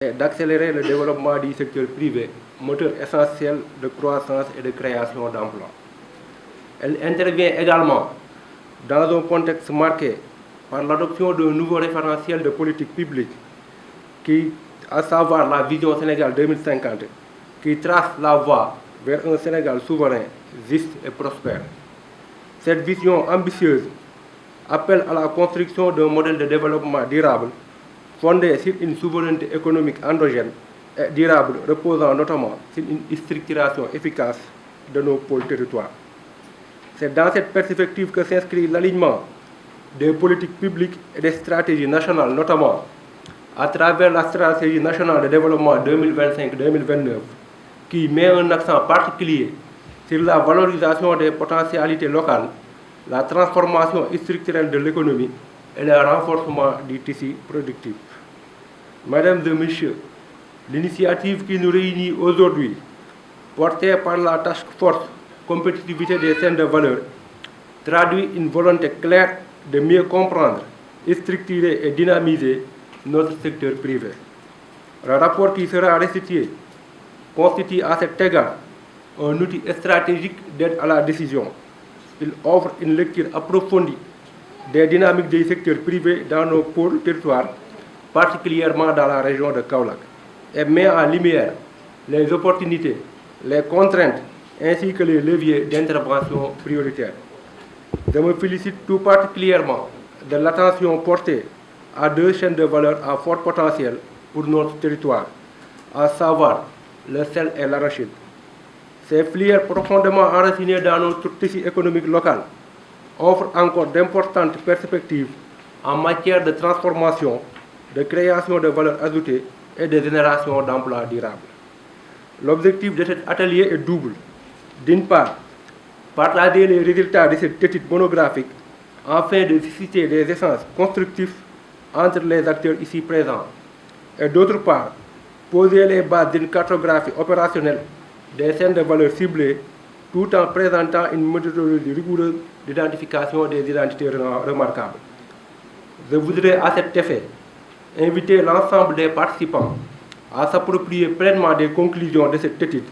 et d'accélérer le développement du secteur privé, moteur essentiel de croissance et de création d'emplois. Elle intervient également dans un contexte marqué par l'adoption d'un nouveau référentiel de politique publique, à savoir la vision Sénégal 2050, qui trace la voie vers un Sénégal souverain, juste et prospère. Cette vision ambitieuse appelle à la construction d'un modèle de développement durable fondé sur une souveraineté économique endogène et durable reposant notamment sur une structuration efficace de nos pôles territoires. C'est dans cette perspective que s'inscrit l'alignement des politiques publiques et des stratégies nationales, notamment à travers la stratégie nationale de développement 2025-2029, qui met un accent particulier sur la valorisation des potentialités locales, la transformation structurelle de l'économie et le renforcement du tissu productif. Mesdames et Messieurs, l'initiative qui nous réunit aujourd'hui, portée par la Task Force compétitivité des chaînes de valeur, traduit une volonté claire de mieux comprendre, structurer et dynamiser notre secteur privé. Le rapport qui sera restitué constitue à cet égard un outil stratégique d'aide à la décision. Il offre une lecture approfondie des dynamiques des secteurs privés dans nos pôles territoires, particulièrement dans la région de Kaolack, et met en lumière les opportunités, les contraintes ainsi que les leviers d'intervention prioritaires. Je me félicite tout particulièrement de l'attention portée à deux chaînes de valeur à fort potentiel pour notre territoire, à savoir le sel et l'arachide. Ces filières profondément enracinées dans notre tissu économique local offrent encore d'importantes perspectives en matière de transformation, de création de valeur ajoutée et de génération d'emplois durables. L'objectif de cet atelier est double. D'une part, partager les résultats de cette étude monographique afin de susciter des échanges constructifs entre les acteurs ici présents. Et d'autre part, poser les bases d'une cartographie opérationnelle des chaînes de valeur ciblées tout en présentant une méthodologie rigoureuse d'identification des identités remarquables. Je voudrais à cet effet inviter l'ensemble des participants à s'approprier pleinement des conclusions de cette étude,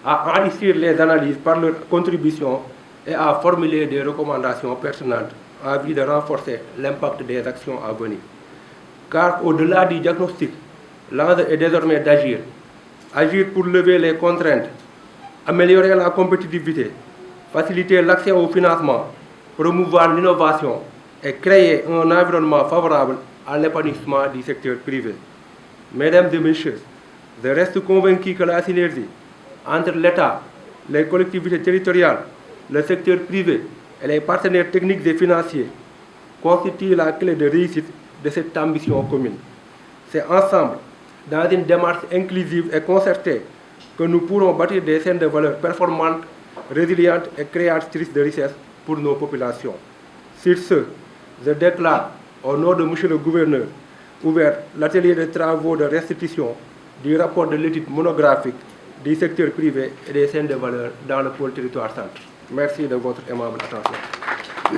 à enrichir les analyses par leur contribution et à formuler des recommandations pertinentes en vue de renforcer l'impact des actions à venir. Car au-delà du diagnostic, l'enjeu est désormais d'agir. Agir pour lever les contraintes, améliorer la compétitivité, faciliter l'accès au financement, promouvoir l'innovation et créer un environnement favorable à l'épanouissement du secteur privé. Mesdames et Messieurs, je reste convaincu que la synergie entre l'État, les collectivités territoriales, le secteur privé et les partenaires techniques et financiers constitue la clé de réussite de cette ambition commune. C'est ensemble, dans une démarche inclusive et concertée, que nous pourrons bâtir des chaînes de valeur performantes, résilientes et créatrices de richesses pour nos populations. Sur ce, je déclare, au nom de M. le Gouverneur, ouvert l'atelier de travaux de restitution du rapport de l'étude monographique du secteur privé et des chaînes de valeur dans le pôle territoire centre. Merci de votre aimable attention.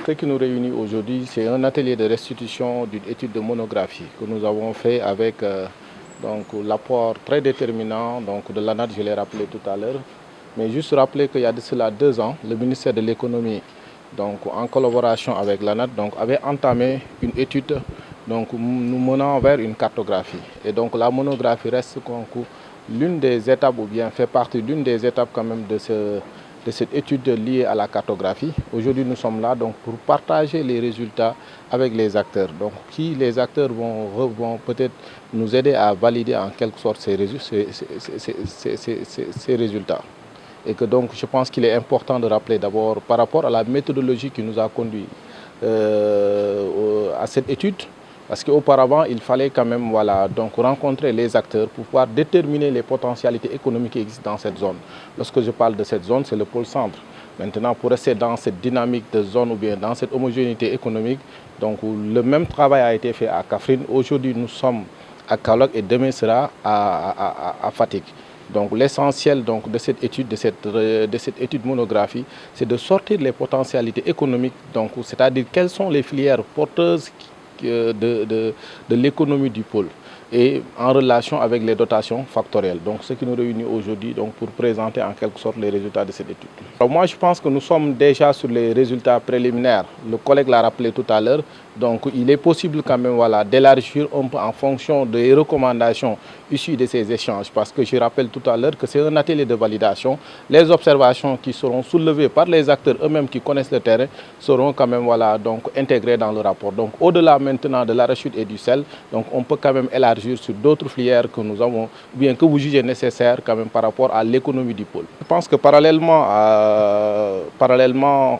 Ce qui nous réunit aujourd'hui, c'est un atelier de restitution d'une étude de monographie que nous avons fait avec l'apport très déterminant de l'ANAT, je l'ai rappelé tout à l'heure. Mais juste rappeler qu'il y a de cela 2 ans, le ministère de l'économie, en collaboration avec l'ANAT, avait entamé une étude nous menant vers une cartographie. Et donc la monographie reste l'une des étapes, ou bien fait partie d'une des étapes quand même de cette étude liée à la cartographie. Aujourd'hui, nous sommes là pour partager les résultats avec les acteurs. Donc, les acteurs vont peut-être nous aider à valider en quelque sorte ces résultats. Et que donc, je pense qu'il est important de rappeler d'abord par rapport à la méthodologie qui nous a conduit à cette étude. Parce qu'auparavant, il fallait quand même rencontrer les acteurs pour pouvoir déterminer les potentialités économiques qui existent dans cette zone. Lorsque je parle de cette zone, c'est le pôle centre. Maintenant, pour rester dans cette dynamique de zone ou bien dans cette homogénéité économique, le même travail a été fait à Kaffrine. Aujourd'hui, nous sommes à Kaolack et demain sera à Fatick. Donc l'essentiel de cette étude, de cette étude monographie, c'est de sortir les potentialités économiques, c'est-à-dire quelles sont les filières porteuses de l'économie du pôle. et en relation avec les dotations factorielles. Donc ce qui nous réunit aujourd'hui pour présenter en quelque sorte les résultats de cette étude. Alors moi je pense que nous sommes déjà sur les résultats préliminaires. Le collègue l'a rappelé tout à l'heure. Donc il est possible quand même d'élargir un peu en fonction des recommandations issues de ces échanges. Parce que je rappelle tout à l'heure que c'est un atelier de validation. Les observations qui seront soulevées par les acteurs eux-mêmes qui connaissent le terrain seront quand même intégrées dans le rapport. Donc au-delà maintenant de l'arachide et du sel, donc on peut quand même élargir sur d'autres filières que nous avons, bien que vous jugez nécessaire quand même par rapport à l'économie du pôle. Je pense que parallèlement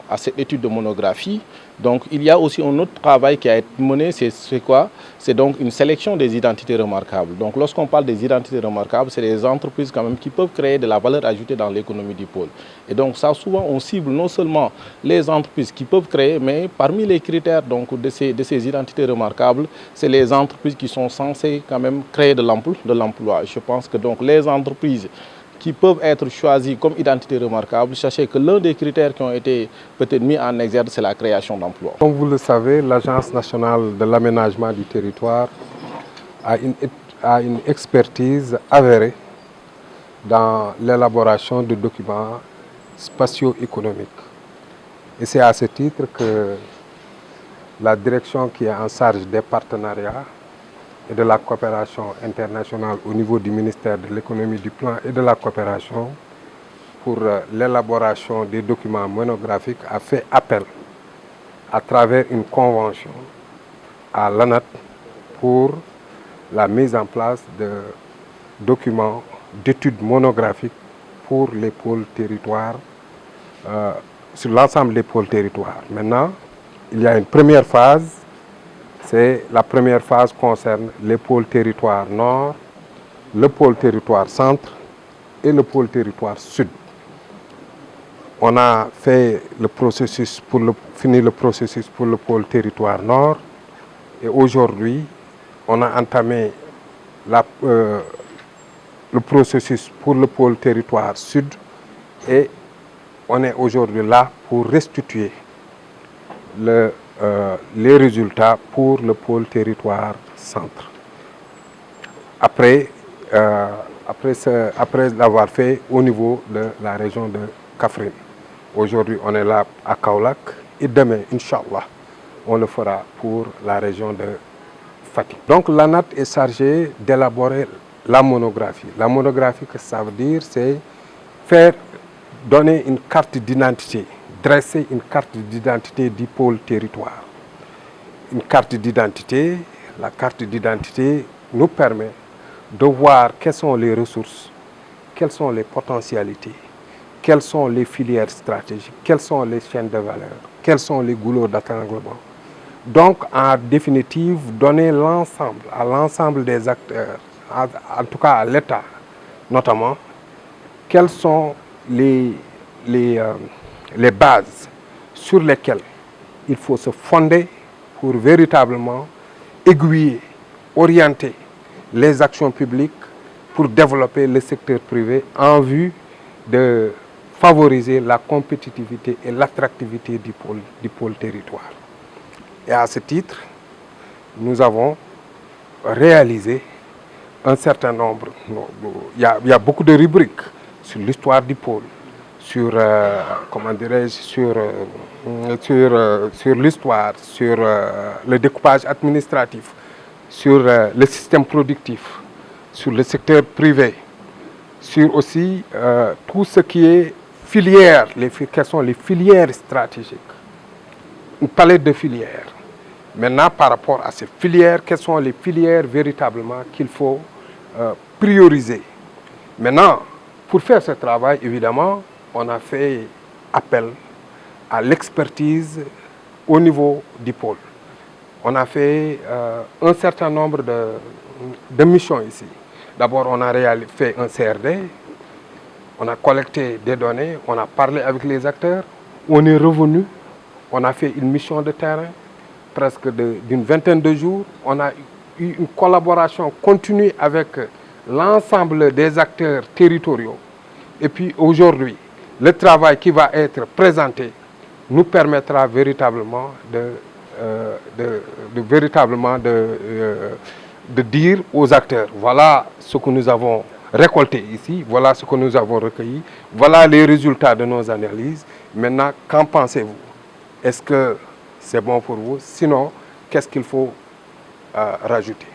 à cette étude de monographie, donc il y a aussi un autre travail qui a été mené, c'est quoi? C'est donc une sélection des identités remarquables. Donc lorsqu'on parle des identités remarquables, c'est des entreprises quand même qui peuvent créer de la valeur ajoutée dans l'économie du pôle. Et donc ça, souvent on cible non seulement les entreprises qui peuvent créer, mais parmi les critères de ces identités remarquables, c'est les entreprises qui sont censées quand même créer de l'emploi. Je pense que donc les entreprises qui peuvent être choisis comme identité remarquable, sachez que l'un des critères qui ont été peut-être mis en exergue, c'est la création d'emplois. Comme vous le savez, l'Agence nationale de l'aménagement du territoire a une expertise avérée dans l'élaboration de documents spatio-économiques. Et c'est à ce titre que la direction qui est en charge des partenariats et de la coopération internationale au niveau du ministère de l'économie, du plan et de la coopération pour l'élaboration des documents monographiques a fait appel à travers une convention à l'ANAT pour la mise en place de documents d'études monographiques pour les pôles territoires, sur l'ensemble des pôles territoires. Maintenant, il y a une première phase. La première phase concerne les pôles territoire nord, le pôle territoire centre et le pôle territoire sud. On a fait le processus finir le processus pour le pôle territoire nord et aujourd'hui on a entamé le processus pour le pôle territoire sud et on est aujourd'hui là pour restituer les résultats pour le pôle territoire centre. Après l'avoir fait au niveau de la région de Kaffrine. Aujourd'hui, on est là à Kaolack et demain, Inch'Allah, on le fera pour la région de Fatick. Donc l'ANAT est chargé d'élaborer la monographie. La monographie, que ça veut dire, c'est donner une carte d'identité, dresser une carte d'identité du pôle territoire. Une carte d'identité, la carte d'identité nous permet de voir quelles sont les ressources, quelles sont les potentialités, quelles sont les filières stratégiques, quelles sont les chaînes de valeur, quels sont les goulots d'attanglement. Donc, en définitive, donner à l'ensemble des acteurs, en tout cas à l'État notamment, quelles sont les bases sur lesquelles il faut se fonder pour véritablement aiguiller, orienter les actions publiques pour développer le secteur privé en vue de favoriser la compétitivité et l'attractivité du pôle territoire. Et à ce titre, nous avons réalisé un certain nombre, il y a beaucoup de rubriques sur l'histoire du pôle, sur l'histoire, sur le découpage administratif, sur le système productif, sur le secteur privé, sur aussi tout ce qui est filières, quelles sont les filières stratégiques, une palette de filières. Maintenant, par rapport à ces filières, quelles sont les filières véritablement qu'il faut prioriser? Maintenant, pour faire ce travail, évidemment, on a fait appel à l'expertise au niveau du pôle. On a fait un certain nombre de missions ici. D'abord, on a fait un CRD, on a collecté des données, on a parlé avec les acteurs, on est revenu, on a fait une mission de terrain, presque d'une vingtaine de jours. On a eu une collaboration continue avec l'ensemble des acteurs territoriaux. Et puis aujourd'hui, le travail qui va être présenté nous permettra véritablement de dire aux acteurs, voilà ce que nous avons récolté ici, voilà ce que nous avons recueilli, voilà les résultats de nos analyses. Maintenant, qu'en pensez-vous? Est-ce que c'est bon pour vous? Sinon, qu'est-ce qu'il faut rajouter?